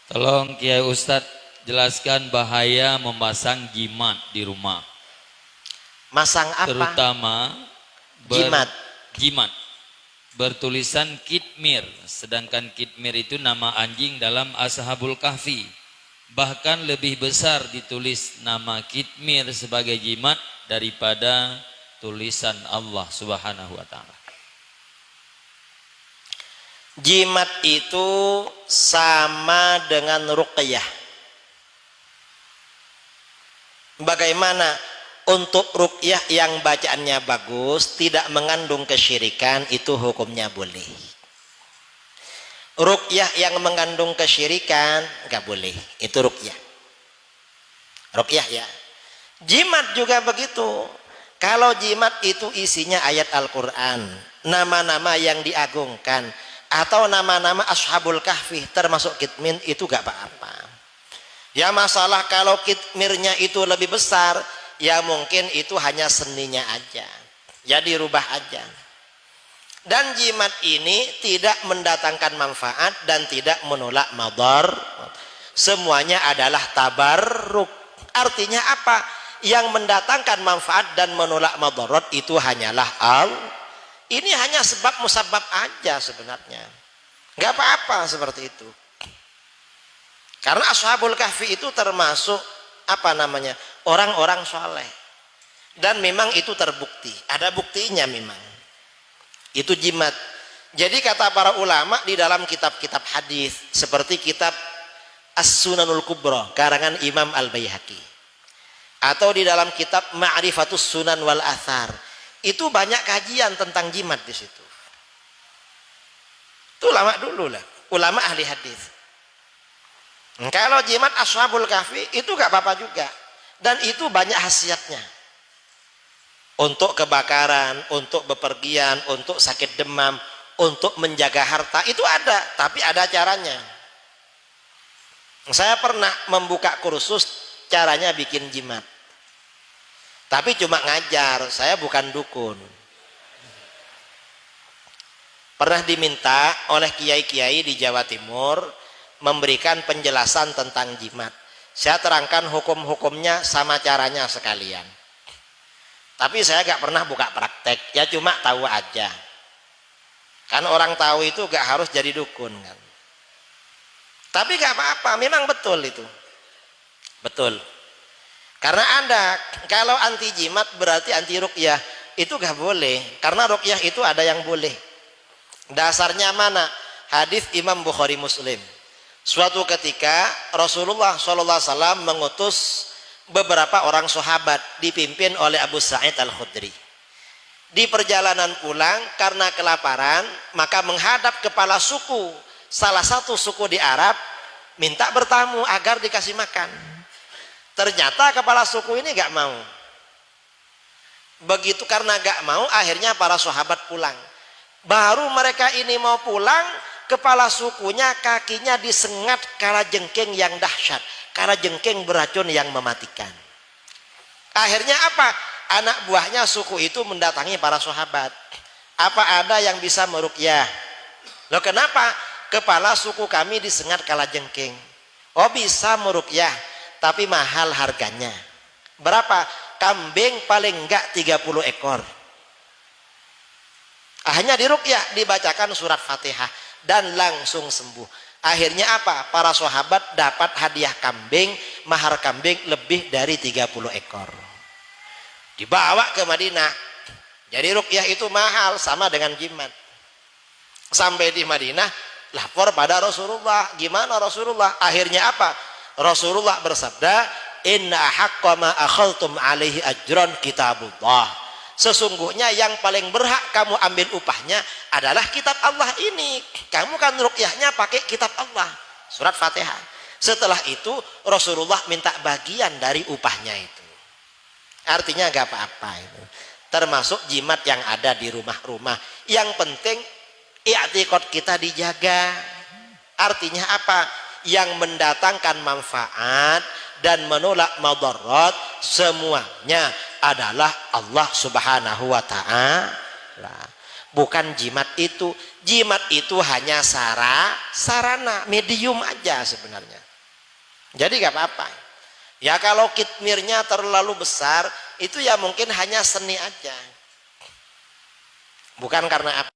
Tolong Kiai Ustadz jelaskan bahaya memasang jimat di rumah. Masang apa? Terutama Jimat. jimat bertulisan Kitmir, sedangkan Kitmir itu nama anjing dalam Ashabul Kahfi. Bahkan lebih besar ditulis nama Kitmir sebagai jimat daripada tulisan Allah Subhanahu wa taala. Jimat itu sama dengan ruqyah. Bagaimana? Untuk ruqyah yang bacaannya bagus, tidak mengandung kesyirikan, itu hukumnya boleh. Ruqyah yang mengandung kesyirikan nggak boleh. Itu ruqyah. Ruqyah ya. Jimat juga begitu. Kalau jimat itu isinya ayat Al-Quran, nama-nama yang diagungkan, atau nama-nama Ashabul Kahfi termasuk Kitmir, itu gak apa-apa. Ya masalah kalau Kitmirnya itu lebih besar, ya mungkin itu hanya seninya aja, ya dirubah aja. Dan jimat ini tidak mendatangkan manfaat dan tidak menolak madar. Semuanya adalah tabarruk. Artinya apa? Yang mendatangkan manfaat dan menolak madarat itu hanyalah Allah. Ini hanya sebab musabab aja sebenarnya. Nggak apa-apa seperti itu. Karena Ashabul Kahfi itu termasuk apa namanya? Orang-orang soleh. Dan memang itu terbukti. Ada buktinya memang. Itu jimat. Jadi kata para ulama di dalam kitab-kitab hadis seperti kitab As-Sunanul Kubra karangan Imam Al-Baihaqi, atau di dalam kitab Ma'rifatus Sunan wal Athar, itu banyak kajian tentang jimat di situ. Itu ulama dulu lah, ulama ahli hadis. Kalau jimat Ashabul Kahfi itu gak apa-apa juga, dan itu banyak khasiatnya. Untuk kebakaran, untuk bepergian, untuk sakit demam, untuk menjaga harta, itu ada, tapi ada caranya. Saya pernah membuka kursus caranya bikin jimat, tapi cuma ngajar, saya bukan dukun. Pernah diminta oleh kiai-kiai di Jawa Timur memberikan penjelasan tentang jimat. Saya terangkan hukum-hukumnya sama caranya sekalian. Tapi saya gak pernah buka praktek, ya cuma tahu aja. Kan orang tahu itu gak harus jadi dukun kan. Tapi gak apa-apa, memang betul itu. Betul. Karena Anda kalau anti jimat berarti anti ruqyah, itu gak boleh. Karena ruqyah itu ada yang boleh. Dasarnya mana? Hadis Imam Bukhari Muslim. Suatu ketika Rasulullah SAW mengutus beberapa orang sahabat dipimpin oleh Abu Sa'id Al-Khudri. Di perjalanan pulang karena kelaparan, maka menghadap kepala suku, salah satu suku di Arab, minta bertamu agar dikasih makan. Ternyata kepala suku ini gak mau. Begitu karena gak mau, akhirnya para sahabat pulang. Baru mereka ini mau pulang, kepala sukunya kakinya disengat kalajengking yang dahsyat. Kalajengking beracun yang mematikan. Akhirnya apa? Anak buahnya suku itu mendatangi para sahabat. Apa ada yang bisa meruqyah? Loh kenapa? Kepala suku kami disengat kalajengking. Oh bisa meruqyah, tapi mahal harganya. Berapa? Kambing paling enggak 30 ekor. Hanya diruqyah, dibacakan surat Fatihah dan langsung sembuh. Akhirnya apa? Para sahabat dapat hadiah kambing, mahar kambing lebih dari 30 ekor. Dibawa ke Madinah. Jadi ruqyah itu mahal, sama dengan jimat. Sampai di Madinah, lapor pada Rasulullah. Gimana Rasulullah? Akhirnya apa? Rasulullah bersabda, inna haqqa ma akhadtum alaihi ajran kitabullah. Sesungguhnya yang paling berhak kamu ambil upahnya adalah kitab Allah ini. Kamu kan ruqyahnya pakai kitab Allah, surat Fatihah. Setelah itu Rasulullah minta bagian dari upahnya itu. Artinya gak apa-apa itu. Termasuk jimat yang ada di rumah-rumah. Yang penting i'tiqad kita dijaga. Artinya apa? Yang mendatangkan manfaat dan menolak madarat, semuanya adalah Allah Subhanahu wa ta'ala. bukan jimat itu. Jimat itu hanya sarana, medium aja sebenarnya. Jadi gak apa-apa. Ya kalau kitmirnya terlalu besar, itu ya mungkin hanya seni aja. Bukan karena apa.